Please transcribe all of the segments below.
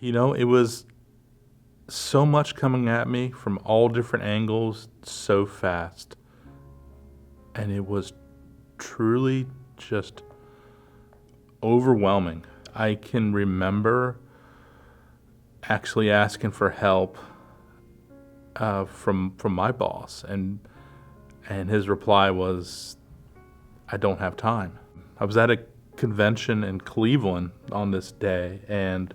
It was so much coming at me from all different angles so fast. And it was truly just overwhelming. I can remember actually asking for help from my boss, and his reply was, "I don't have time." I was at a convention in Cleveland on this day, and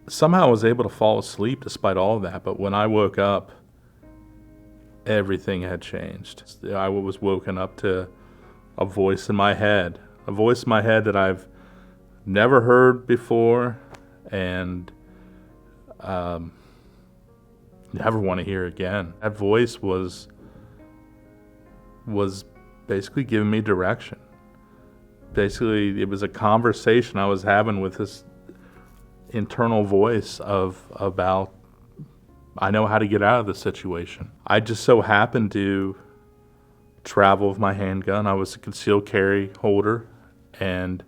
somehow I was able to fall asleep despite all of that. But when I woke up, everything had changed. I was woken up to a voice in my head that I've never heard before, and never want to hear again. That voice was basically giving me direction. Basically, it was a conversation I was having with this internal voice about I know how to get out of the situation. I just so happened to travel with my handgun. I was a concealed carry holder, and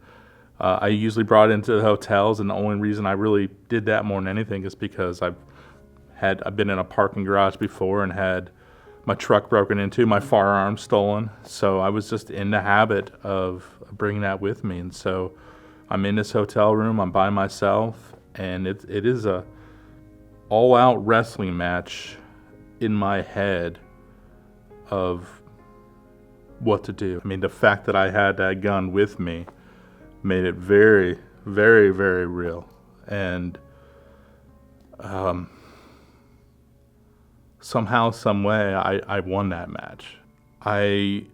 I usually brought it into the hotels, and the only reason I really did that more than anything is because I've been in a parking garage before and had my truck broken into, my firearm stolen. So I was just in the habit of bringing that with me. And so I'm in this hotel room, I'm by myself, and it is a all-out wrestling match in my head of what to do. I mean, the fact that I had that gun with me made it very, very, very real. And somehow, some way, I won that match. I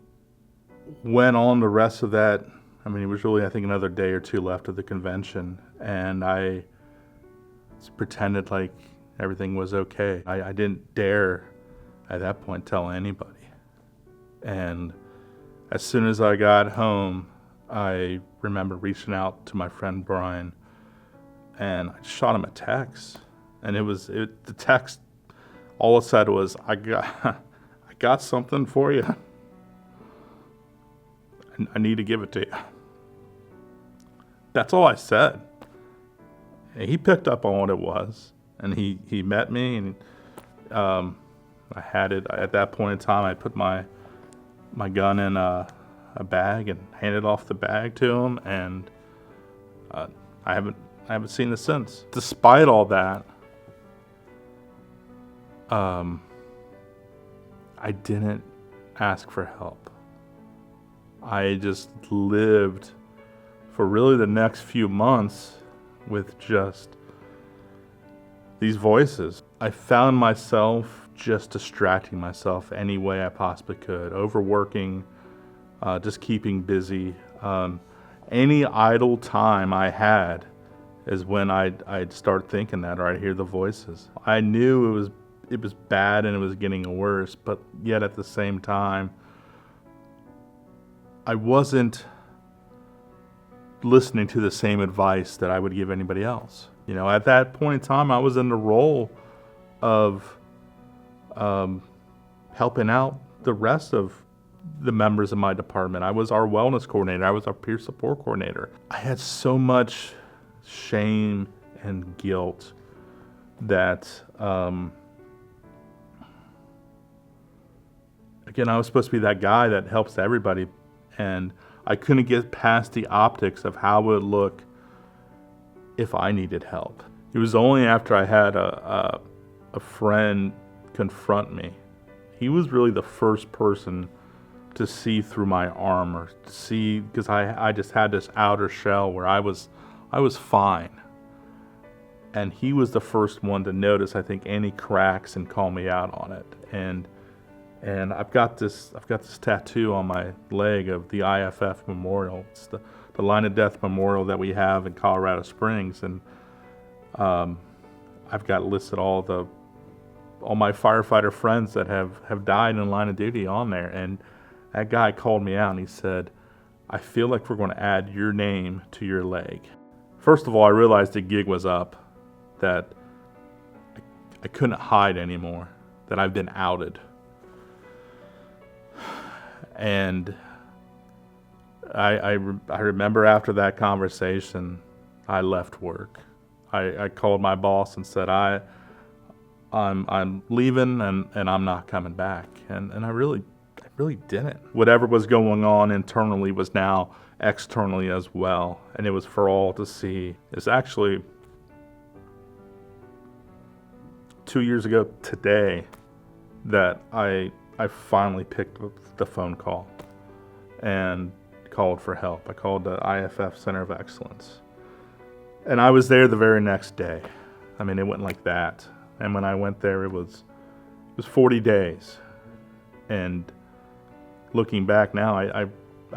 went on the rest of that. I mean, it was really, I think, another day or two left of the convention, and I just pretended like everything was okay. I didn't dare, at that point, tell anybody. And as soon as I got home, I remember reaching out to my friend Brian, and I shot him a text. And the text, all it said was, I got something for you. I need to give it to you. That's all I said. And he picked up on what it was, and he met me, and I had it. At that point in time, I put my gun in a bag and handed off the bag to him, and I haven't seen it since. Despite all that, I didn't ask for help. I just lived for really the next few months with just these voices. I found myself just distracting myself any way I possibly could, overworking, just keeping busy. Any idle time I had is when I'd start thinking that, or I'd hear the voices. I knew it was bad and it was getting worse, but yet at the same time, I wasn't listening to the same advice that I would give anybody else. At that point in time, I was in the role of helping out the rest of the members of my department. I was our wellness coordinator. I was our peer support coordinator. I had so much shame and guilt that, again, I was supposed to be that guy that helps everybody, and I couldn't get past the optics of how it would look if I needed help. It was only after I had a friend confront me. He was really the first person to see through my armor, to see, because I just had this outer shell where I was fine. And he was the first one to notice, I think, any cracks and call me out on it. And I've got this tattoo on my leg of the IFF memorial. It's the Line of Death memorial that we have in Colorado Springs, and I've got listed all my firefighter friends that have died in the line of duty on there. And that guy called me out and he said, "I feel like we're going to add your name to your leg." First of all, I realized the gig was up, that I couldn't hide anymore, that I've been outed. And I remember after that conversation, I left work. I called my boss and said, I'm leaving and I'm not coming back. And I really didn't. Whatever was going on internally was now externally as well. And it was for all to see. It's actually 2 years ago today that I finally picked up the phone call and called for help. I called the IFF Center of Excellence. And I was there the very next day. I mean, it went like that. And when I went there, it was 40 days. And looking back now, I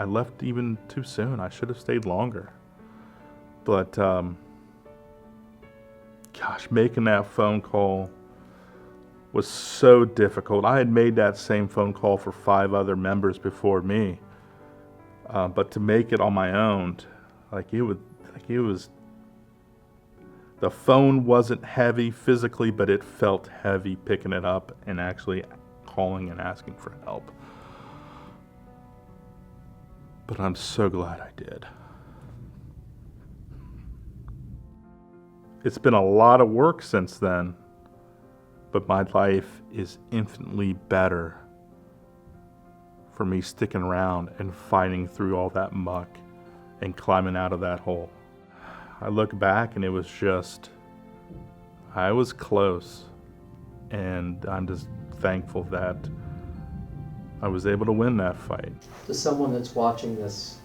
left even too soon. I should have stayed longer. But, gosh, making that phone call was so difficult. I had made that same phone call for 5 other members before me. But to make it on my own, the phone wasn't heavy physically, but it felt heavy picking it up and actually calling and asking for help. But I'm so glad I did. It's been a lot of work since then, but my life is infinitely better for me sticking around and fighting through all that muck and climbing out of that hole. I look back and it was just, I was close, and I'm just thankful that I was able to win that fight. To someone that's watching this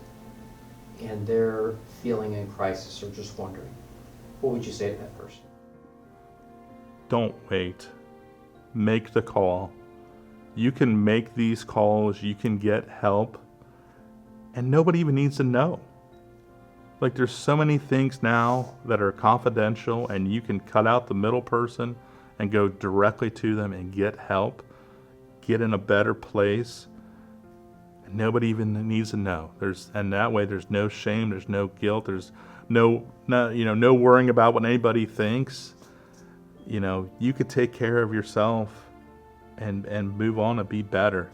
and they're feeling in crisis or just wondering, what would you say to that person? Don't wait. Make the call. You can make these calls, you can get help, and nobody even needs to know. Like, there's so many things now that are confidential, and you can cut out the middle person and go directly to them and get help, get in a better place, and nobody even needs to know. And that way there's no shame, there's no guilt, there's no worrying about what anybody thinks. You could take care of yourself and move on and be better.